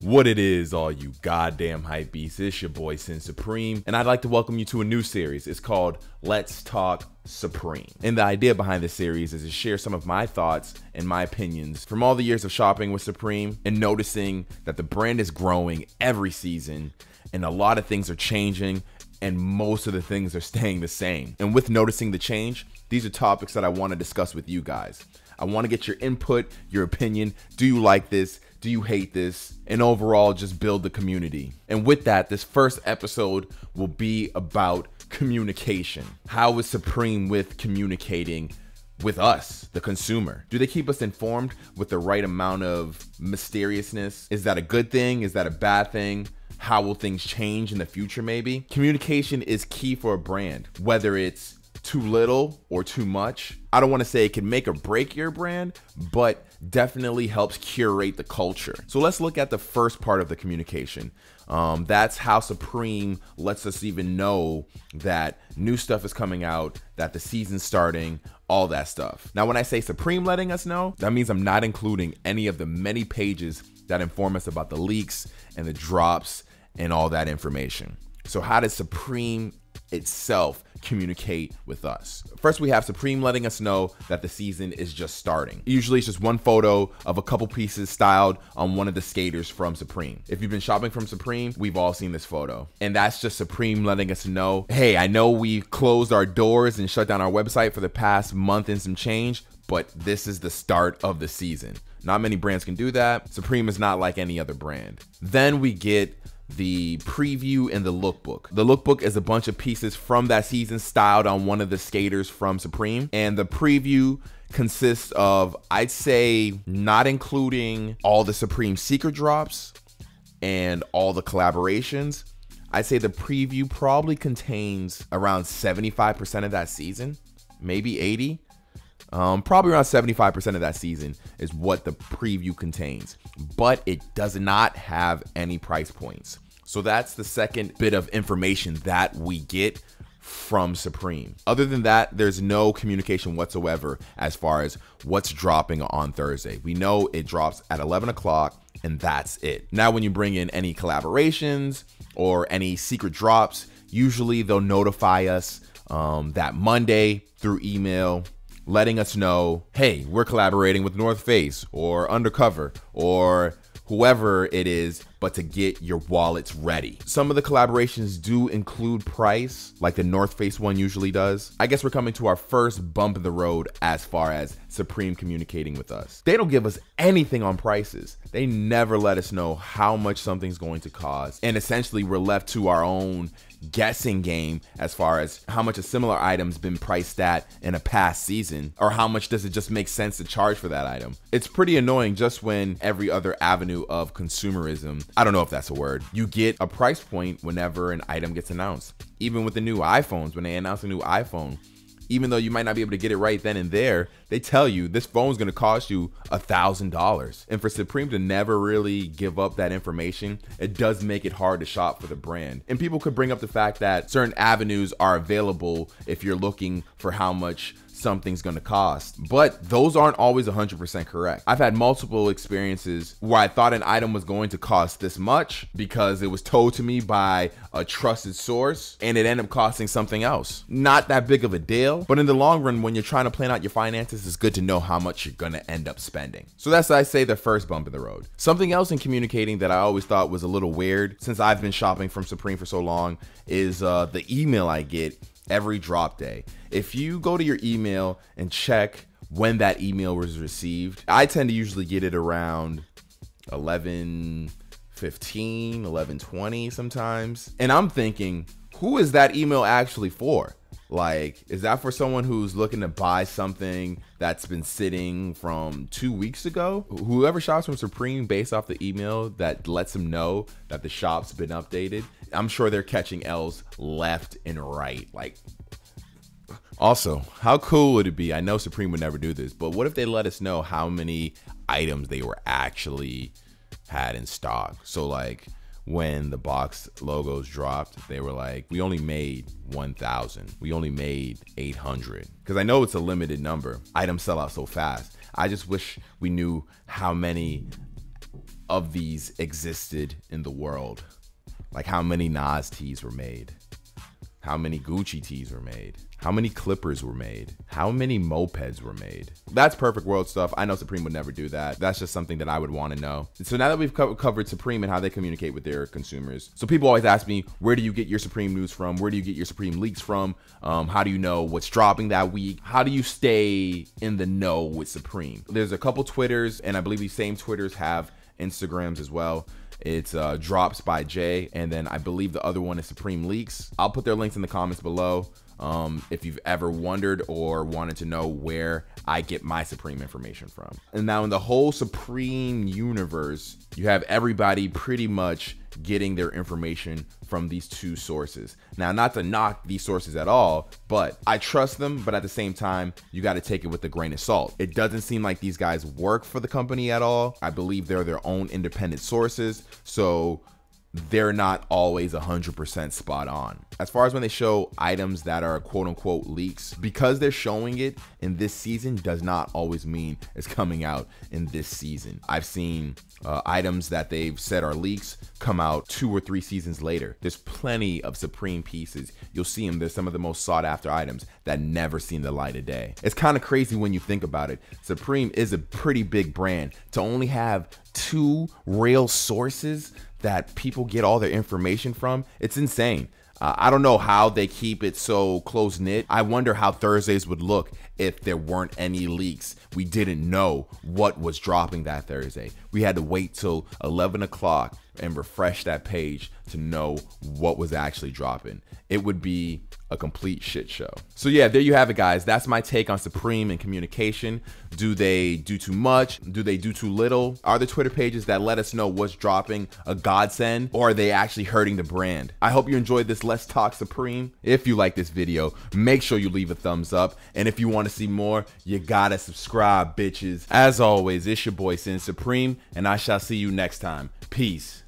What it is, all you goddamn hype beasts, it's your boy Sin Supreme, and I'd like to welcome you to a new series. It's called Let's Talk Supreme. And the idea behind this series is to share some of my thoughts and my opinions from all the years of shopping with Supreme and noticing that the brand is growing every season and a lot of things are changing and most of the things are staying the same. And with noticing the change, these are topics that I want to discuss with you guys. I want to get your input, your opinion. Do you like this? Do you hate this? And overall, just build the community. And with that, this first episode will be about communication. How is Supreme with communicating with us, the consumer? Do they keep us informed with the right amount of mysteriousness? Is that a good thing? Is that a bad thing? How will things change in the future maybe? Communication is key for a brand, whether it's too little or too much. I don't want to say it can make or break your brand, but definitely helps curate the culture. So let's look at the first part of the communication. That's how Supreme lets us even know that new stuff is coming out, that the season's starting, all that stuff. Now, when I say Supreme letting us know, that means I'm not including any of the many pages that inform us about the leaks and the drops and all that information. So how does Supreme itself communicate with us? First, we have Supreme letting us know that the season is just starting. Usually it's just one photo of a couple pieces styled on one of the skaters from Supreme. If you've been shopping from Supreme, we've all seen this photo. And that's just Supreme letting us know, hey, I know we closed our doors and shut down our website for the past month and some change, but this is the start of the season. Not many brands can do that. Supreme is not like any other brand. Then we get the preview and the lookbook. The lookbook is a bunch of pieces from that season styled on one of the skaters from Supreme. And the preview consists of, I'd say, not including all the Supreme secret drops and all the collaborations. I'd say the preview probably contains around 75% of that season, maybe 80. Probably around 75% of that season is what the preview contains, but it does not have any price points. So that's the second bit of information that we get from Supreme. Other than that, there's no communication whatsoever as far as what's dropping on Thursday. We know it drops at 11 o'clock and that's it. Now, when you bring in any collaborations or any secret drops, usually they'll notify us that Monday through email, letting us know, hey, we're collaborating with North Face or Undercover or whoever it is, but to get your wallets ready. Some of the collaborations do include price, like the North Face one usually does. I guess we're coming to our first bump in the road as far as Supreme communicating with us. They don't give us anything on prices. They never let us know how much something's going to cost. And essentially, we're left to our own guessing game as far as how much a similar item's been priced at in a past season, or how much does it just make sense to charge for that item. It's pretty annoying just when every other avenue of consumerism, I don't know if that's a word, you get a price point whenever an item gets announced. Even with the new iPhones, when they announce a new iPhone, even though you might not be able to get it right then and there, they tell you this phone's gonna cost you $1,000. And for Supreme to never really give up that information, it does make it hard to shop for the brand. And people could bring up the fact that certain avenues are available if you're looking for how much something's gonna cost, but those aren't always 100% correct. I've had multiple experiences where I thought an item was going to cost this much because it was told to me by a trusted source and it ended up costing something else. Not that big of a deal, but in the long run, when you're trying to plan out your finances, it's good to know how much you're gonna end up spending. So that's, I say, the first bump in the road. Something else in communicating that I always thought was a little weird since I've been shopping from Supreme for so long is the email I get every drop day. If you go to your email and check when that email was received, I tend to usually get it around 11:15, 11:20 sometimes. And I'm thinking, who is that email actually for? Like, is that for someone who's looking to buy something that's been sitting from 2 weeks ago? Whoever shops from Supreme based off the email that lets them know that the shop's been updated, I'm sure they're catching L's left and right. Like, also, how cool would it be? I know Supreme would never do this, but what if they let us know how many items they were actually had in stock? So like, when the box logos dropped, they were like, we only made 1,000. We only made 800. Because I know it's a limited number. Items sell out so fast. I just wish we knew how many of these existed in the world. Like how many Nas tees were made? How many Gucci tees were made? How many Clippers were made? How many mopeds were made? That's perfect world stuff. I know Supreme would never do that. That's just something that I would want to know. So now that we've covered Supreme and how they communicate with their consumers. So people always ask me, where do you get your Supreme news from? Where do you get your Supreme leaks from? How do you know what's dropping that week? How do you stay in the know with Supreme? There's a couple Twitters, and I believe these same Twitters have Instagrams as well. It's Drops by Jay, and then I believe the other one is Supreme Leaks. I'll put their links in the comments below. If you've ever wondered or wanted to know where I get my Supreme information from. And now in the whole Supreme universe, you have everybody pretty much getting their information from these two sources. Now, not to knock these sources at all, but I trust them, but at the same time, you got to take it with a grain of salt. It doesn't seem like these guys work for the company at all. I believe they're their own independent sources, so they're not always 100% spot on. As far as when they show items that are quote unquote leaks, because they're showing it in this season does not always mean it's coming out in this season. I've seen items that they've said are leaks come out 2 or 3 seasons later. There's plenty of Supreme pieces. You'll see them. There's some of the most sought after items that never seen the light of day. It's kind of crazy when you think about it. Supreme is a pretty big brand. To only have 2 real sources that people get all their information from, it's insane. I don't know how they keep it so close knit. I wonder how Thursdays would look if there weren't any leaks. We didn't know what was dropping that Thursday. We had to wait till 11 o'clock and refresh that page to know what was actually dropping. It would be a complete shit show. So yeah, there you have it, guys. That's my take on Supreme and communication. Do they do too much? Do they do too little? Are the Twitter pages that let us know what's dropping a godsend, or are they actually hurting the brand? I hope you enjoyed this Let's Talk Supreme. If you like this video, make sure you leave a thumbs up. And if you want to see more, you gotta subscribe, bitches. As always, it's your boy Sin Supreme, and I shall see you next time. Peace.